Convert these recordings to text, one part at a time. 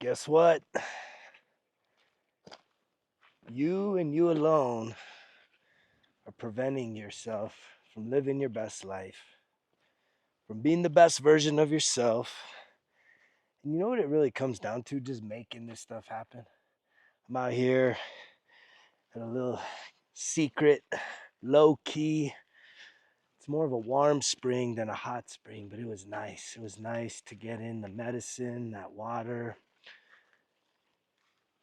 Guess what? You and you alone are preventing yourself from living your best life, from being the best version of yourself. And you know what it really comes down to? Just making this stuff happen. I'm out here at a little secret, low key. It's more of a warm spring than a hot spring, but it was nice. It was nice to get in the medicine, that water.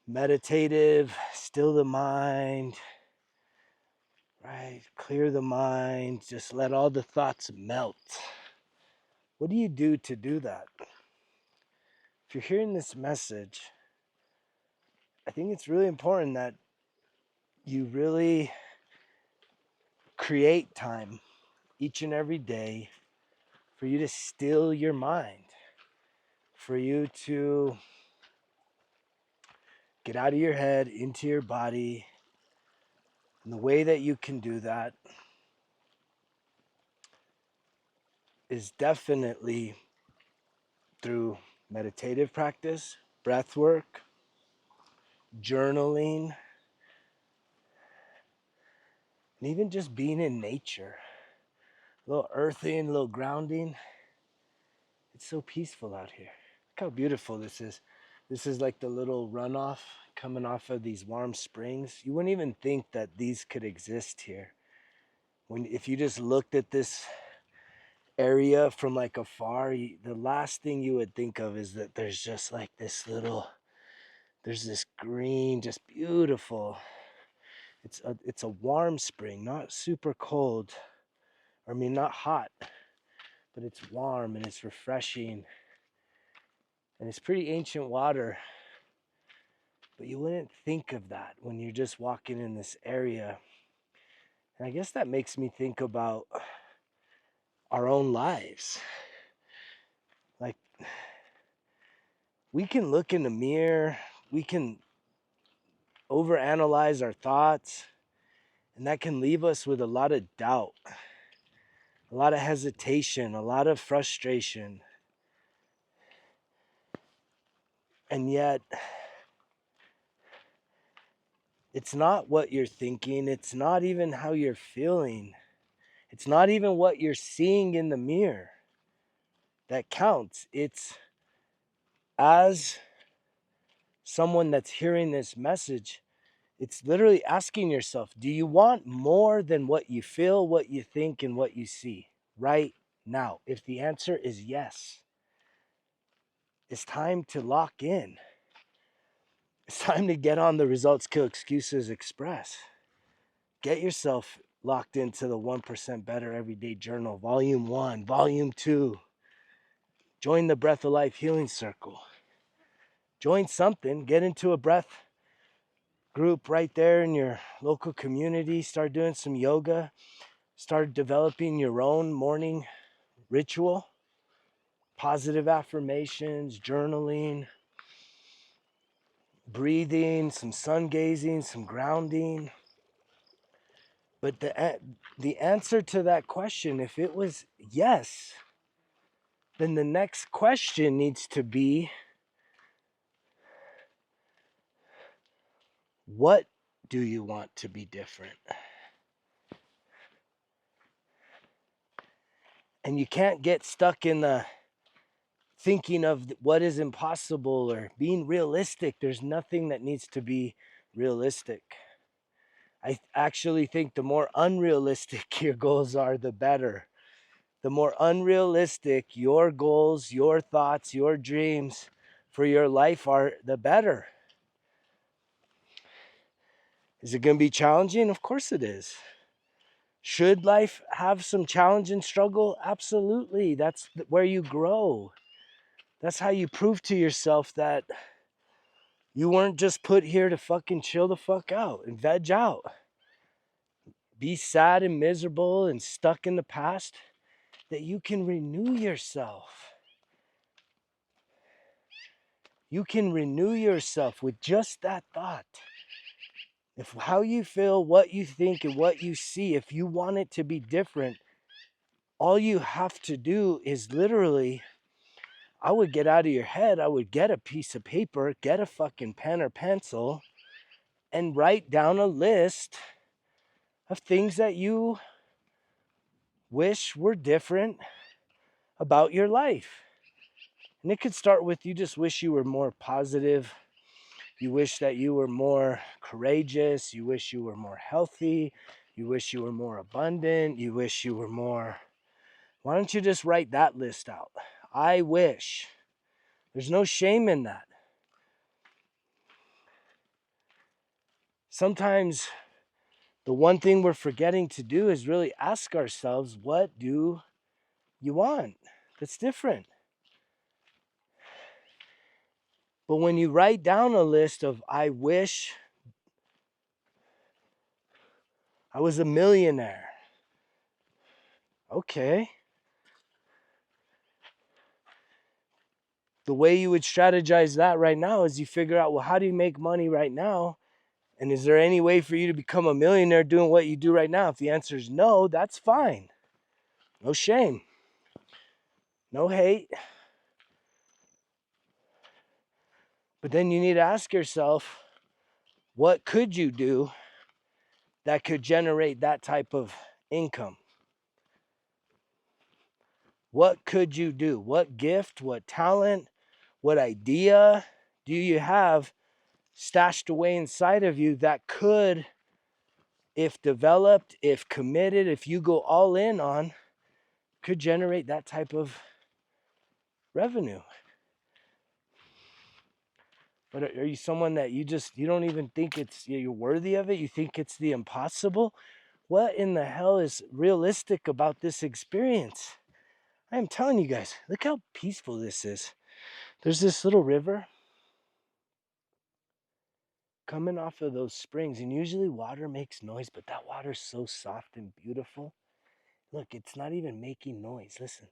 Meditative, still the mind, right? Clear the mind, just let all the thoughts melt. What do you do to do that? If you're hearing this message, I think it's really important that you really create time each and every day for you to still your mind, for you to get out of your head into your body. And the way that you can do that is definitely through meditative practice, breath work, journaling, and even just being in nature. A little earthing, a little grounding. It's so peaceful out here. Look how beautiful this is. This is like the little runoff coming off of these warm springs. You wouldn't even think that these could exist here. If you just looked at this area from like afar, the last thing you would think of is that there's just like this there's this green, just beautiful. It's a warm spring, not super cold. I mean, not hot, but it's warm and it's refreshing. And it's pretty ancient water. But you wouldn't think of that when you're just walking in this area. And I guess that makes me think about our own lives. Like, we can look in the mirror, we can overanalyze our thoughts, and that can leave us with a lot of doubt, a lot of hesitation, a lot of frustration. And yet, it's not what you're thinking, it's not even how you're feeling, it's not even what you're seeing in the mirror that counts. It's as someone that's hearing this message, it's literally asking yourself, do you want more than what you feel, what you think, and what you see right now? If the answer is yes, it's time to lock in. It's time to get on the Results Kill Excuses Express. Get yourself locked into the 1% Better Everyday Journal, Volume 1, Volume 2. Join the Breath of Life Healing Circle. Join something, get into a breath group right there in your local community. Start doing some yoga. Start developing your own morning ritual. Positive affirmations, journaling, breathing, some sun gazing, some grounding. But the answer to that question, if it was yes, then the next question needs to be, what do you want to be different? And you can't get stuck in the thinking of what is impossible or being realistic. There's nothing that needs to be realistic. I actually think the more unrealistic your goals are, the better. The more unrealistic your goals, your thoughts, your dreams for your life are, the better. Is it going to be challenging? Of course it is. Should life have some challenge and struggle? Absolutely. That's where you grow. That's how you prove to yourself that you weren't just put here to fucking chill the fuck out and veg out. Be sad and miserable and stuck in the past, that you can renew yourself. You can renew yourself with just that thought. If how you feel, what you think, and what you see, if you want it to be different, all you have to do is literally I would get out of your head. I would get a piece of paper, get a fucking pen or pencil, and write down a list of things that you wish were different about your life. And it could start with you just wish you were more positive. You wish that you were more courageous. You wish you were more healthy. You wish you were more abundant. You wish you were more. Why don't you just write that list out? I wish. There's no shame in that. Sometimes the one thing we're forgetting to do is really ask ourselves, what do you want that's different? But when you write down a list of, I wish I was a millionaire. Okay. The way you would strategize that right now is you figure out, well, how do you make money right now? And is there any way for you to become a millionaire doing what you do right now? If the answer is no, that's fine. No shame. No hate. But then you need to ask yourself, what could you do that could generate that type of income? What could you do? What gift, what talent, what idea do you have stashed away inside of you that could, if developed, if committed, if you go all in on, could generate that type of revenue? But are you someone that you don't even think you're worthy of it? You think it's the impossible? What in the hell is realistic about this experience? I am telling you guys, look how peaceful this is. There's this little river coming off of those springs, and usually water makes noise, but that water's so soft and beautiful. Look, it's not even making noise. Listen.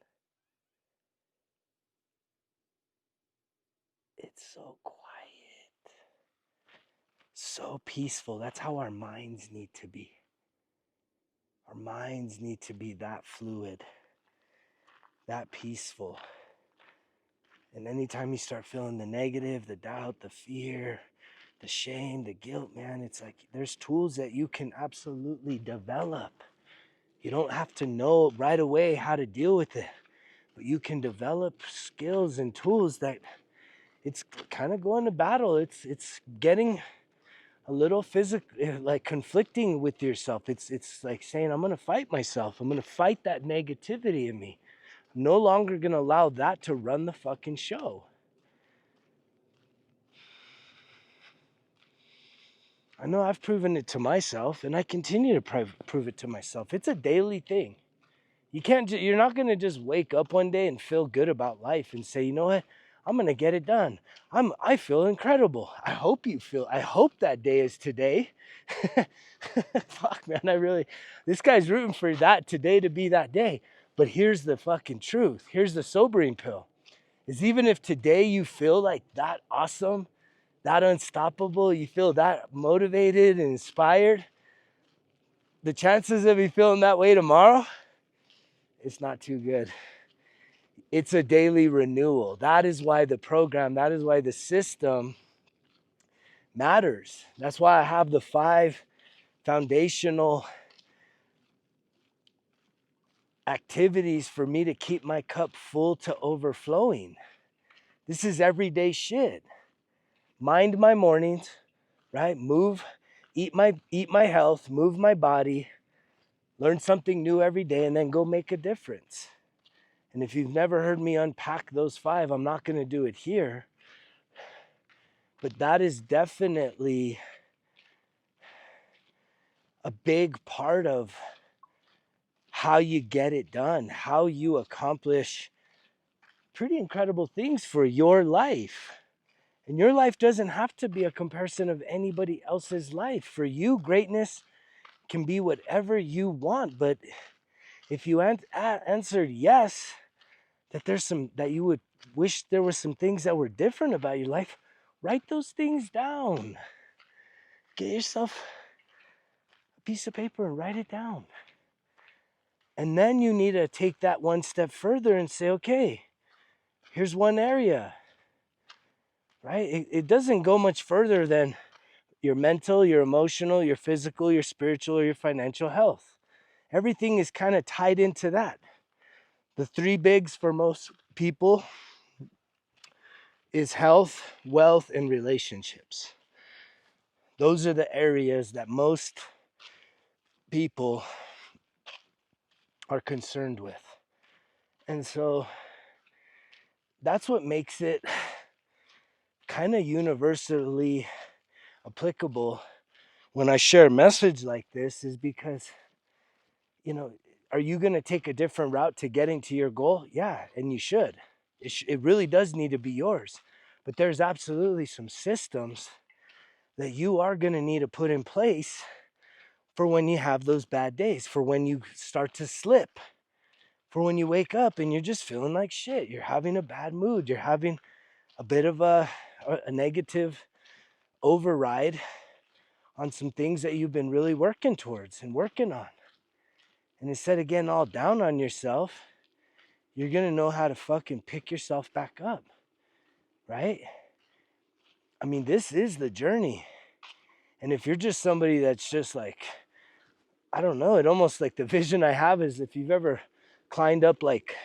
It's so quiet, so peaceful. That's how our minds need to be. Our minds need to be that fluid, that peaceful. And anytime you start feeling the negative, the doubt, the fear, the shame, the guilt, man, it's like there's tools that you can absolutely develop. You don't have to know right away how to deal with it, but you can develop skills and tools that it's kind of going to battle. It's getting a little physical, like conflicting with yourself. It's like saying, I'm going to fight myself. I'm going to fight that negativity in me. I'm no longer going to allow that to run the fucking show. I know I've proven it to myself, and I continue to prove it to myself. It's a daily thing. You're not going to just wake up one day and feel good about life and say, you know what? I'm going to get it done. I feel incredible. I hope that day is today. Fuck, man, this guy's rooting for that today to be that day. But here's the fucking truth. Here's the sobering pill. Is even if today you feel like that awesome, that unstoppable, you feel that motivated and inspired, the chances of you feeling that way tomorrow, it's not too good. It's a daily renewal. That is why the system matters. That's why I have the 5 foundational activities for me to keep my cup full to overflowing. This is everyday shit. Mind my mornings, right? Eat my health, move my body, learn something new every day, and then go make a difference. And if you've never heard me unpack those 5, I'm not going to do it here. But that is definitely a big part of how you get it done, how you accomplish pretty incredible things for your life. And your life doesn't have to be a comparison of anybody else's life. For you, greatness can be whatever you want. But if you answered yes, that you would wish there were some things that were different about your life, write those things down. Get yourself a piece of paper and write it down. And then you need to take that one step further and say, okay, Here's one area, right? It doesn't go much further than your mental, your emotional, your physical, your spiritual, or your financial health. Everything is kind of tied into that. The three bigs for most people is health, wealth, and relationships. Those are the areas that most people are concerned with. And so that's what makes it kind of universally applicable when I share a message like this, is because, are you going to take a different route to getting to your goal? Yeah, and you should. It really does need to be yours. But there's absolutely some systems that you are going to need to put in place for when you have those bad days, for when you start to slip, for when you wake up and you're just feeling like shit. You're having a bad mood. You're having a bit of a negative override on some things that you've been really working towards and working on. And instead of getting all down on yourself, you're going to know how to fucking pick yourself back up, right? I mean, this is the journey. And if you're just somebody that's just like, I don't know, it almost like the vision I have is if you've ever climbed up like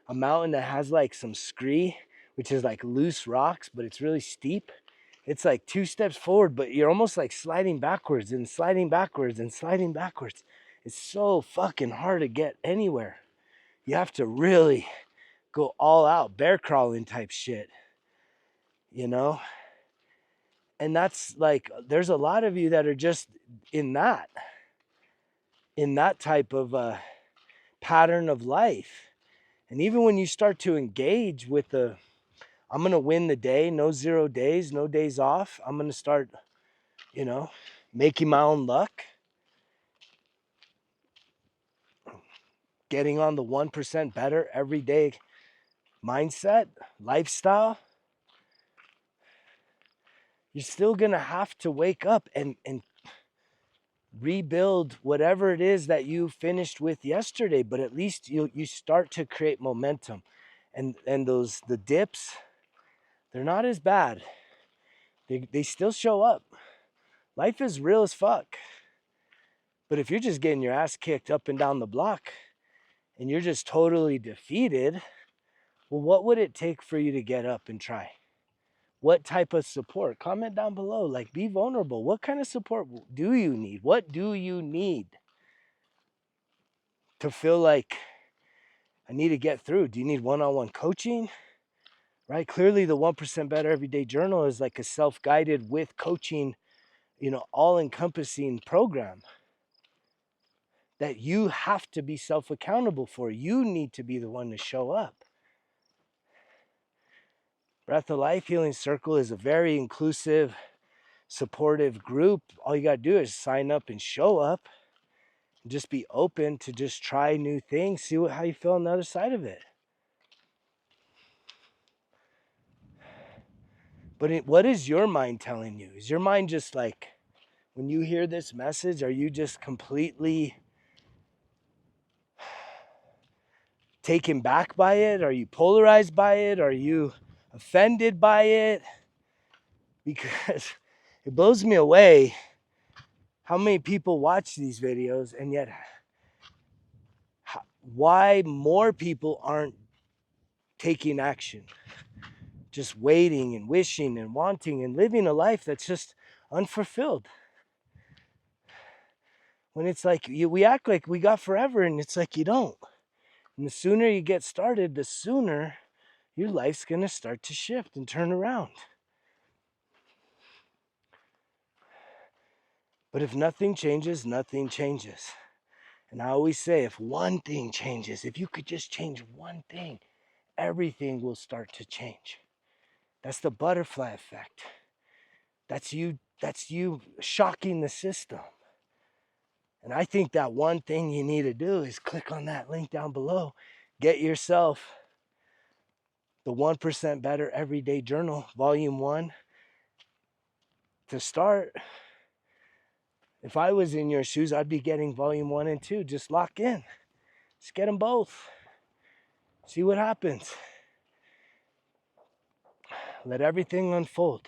a mountain that has like some scree, which is like loose rocks, but it's really steep. It's like 2 steps forward, but you're almost like sliding backwards and sliding backwards and sliding backwards. It's so fucking hard to get anywhere. You have to really go all out, bear crawling type shit, you know? And that's like, there's a lot of you that are just in that type of pattern of life. And even when you start to engage with I'm going to win the day, no 0 days, no days off. I'm going to start, making my own luck, getting on the 1% better every day mindset, lifestyle. You're still going to have to wake up and rebuild whatever it is that you finished with yesterday, but at least you start to create momentum. And the dips, they're not as bad. They still show up. Life is real as fuck. But if you're just getting your ass kicked up and down the block and you're just totally defeated, well, what would it take for you to get up and try? What type of support? Comment down below. Like, be vulnerable. What kind of support do you need? What do you need to feel like I need to get through? Do you need one-on-one coaching? Right? Clearly, the 1% Better Everyday Journal is like a self-guided with coaching, all-encompassing program that you have to be self-accountable for. You need to be the one to show up. Breath of Life Healing Circle is a very inclusive, supportive group. All you got to do is sign up and show up. And just be open to just try new things. See how you feel on the other side of it. But what is your mind telling you? Is your mind just like, when you hear this message, are you just completely taken back by it? Are you polarized by it? Are you offended by it? Because it blows me away how many people watch these videos, and yet why more people aren't taking action, just waiting and wishing and wanting and living a life that's just unfulfilled. When it's like we act like we got forever, and it's like you don't. And the sooner you get started, the sooner your life's going to start to shift and turn around. But if nothing changes, nothing changes. And I always say, if one thing changes, if you could just change one thing, everything will start to change. That's the butterfly effect. That's you shocking the system. And I think that one thing you need to do is click on that link down below. Get yourself the 1% Better Everyday Journal, Volume 1. To start, if I was in your shoes, I'd be getting Volume 1 and 2. Just lock in. Just get them both. See what happens. Let everything unfold.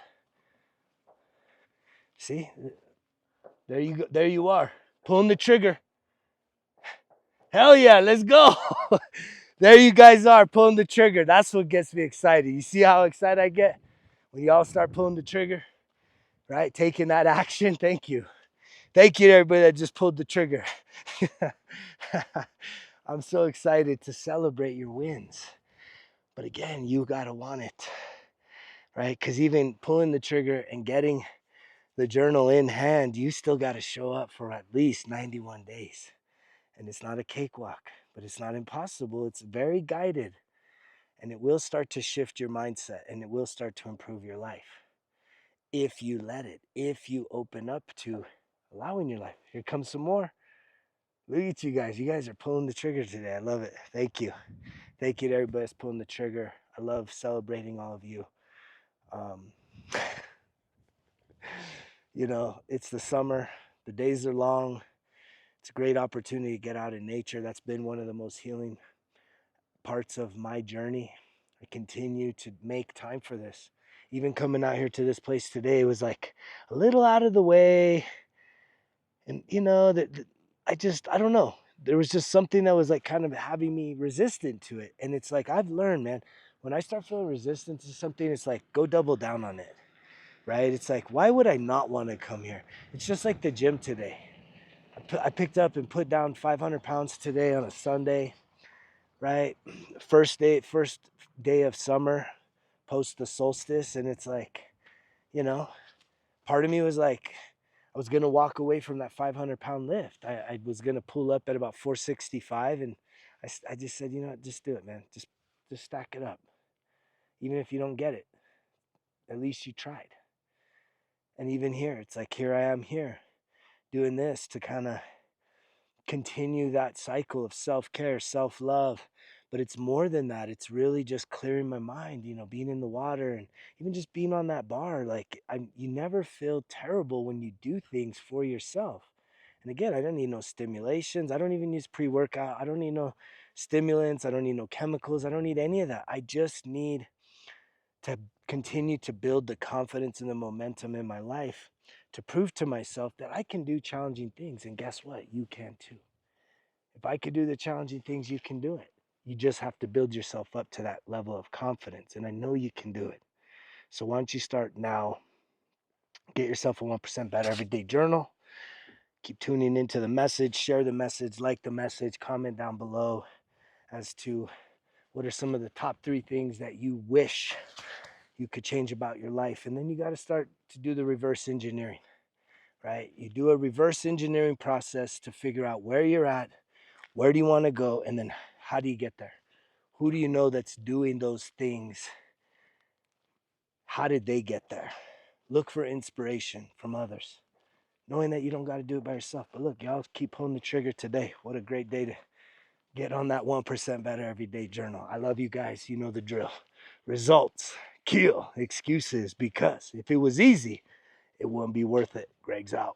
See, there you go. There you are, pulling the trigger. Hell yeah, let's go. There you guys are, pulling the trigger. That's what gets me excited. You see how excited I get when y'all start pulling the trigger, right? Taking that action. Thank you. Thank you to everybody that just pulled the trigger. I'm so excited to celebrate your wins. But again, you got to want it, right? Because even pulling the trigger and getting the journal in hand, you still got to show up for at least 91 days. And it's not a cakewalk, but it's not impossible. It's very guided. And it will start to shift your mindset, and it will start to improve your life. If you let it, if you open up to allowing your life. Here comes some more. Look at you guys. You guys are pulling the trigger today. I love it. Thank you. Thank you to everybody that's pulling the trigger. I love celebrating all of you. Um, you know, it's the summer. The days are long. It's a great opportunity to get out in nature. That's been one of the most healing parts of my journey. I continue to make time for this. Even coming out here to this place today was like a little out of the way. And you know, that I don't know. There was just something that was like kind of having me resistant to it. And it's like I've learned, man, when I start feeling resistant to something, it's like go double down on it. Right? It's like, why would I not want to come here? It's just like the gym today. I picked up and put down 500 pounds today on a Sunday, right? First day of summer, post the solstice. And it's like, you know, part of me was like, I was going to walk away from that 500-pound lift. I was going to pull up at about 465. And I just said, you know what, just do it, man. Just stack it up. Even if you don't get it, at least you tried. And even here, it's like, here I am here doing this to kind of continue that cycle of self-care, self-love. But it's more than that. It's really just clearing my mind, you know, being in the water and even just being on that bar. Like you never feel terrible when you do things for yourself. And again, I don't need no stimulations. I don't even use pre-workout. I don't need no stimulants. I don't need no chemicals. I don't need any of that. I just need to continue to build the confidence and the momentum in my life to prove to myself that I can do challenging things. And guess what? You can too. If I could do the challenging things, you can do it. You just have to build yourself up to that level of confidence. And I know you can do it. So why don't you start now? Get yourself a 1% Better Everyday Journal. Keep tuning into the message, share the message, like the message, comment down below as to what are some of the top 3 things that you wish you could change about your life. And then you got to start to do the reverse engineering, right? You do a reverse engineering process to figure out where you're at, where do you want to go, and then how do you get there? Who do you know that's doing those things? How did they get there? Look for inspiration from others, knowing that you don't got to do it by yourself. But look, y'all keep pulling the trigger today. What a great day to get on that 1% Better Everyday Journal. I love you guys. You know the drill. Results kill excuses, because if it was easy, it wouldn't be worth it. Greg's out.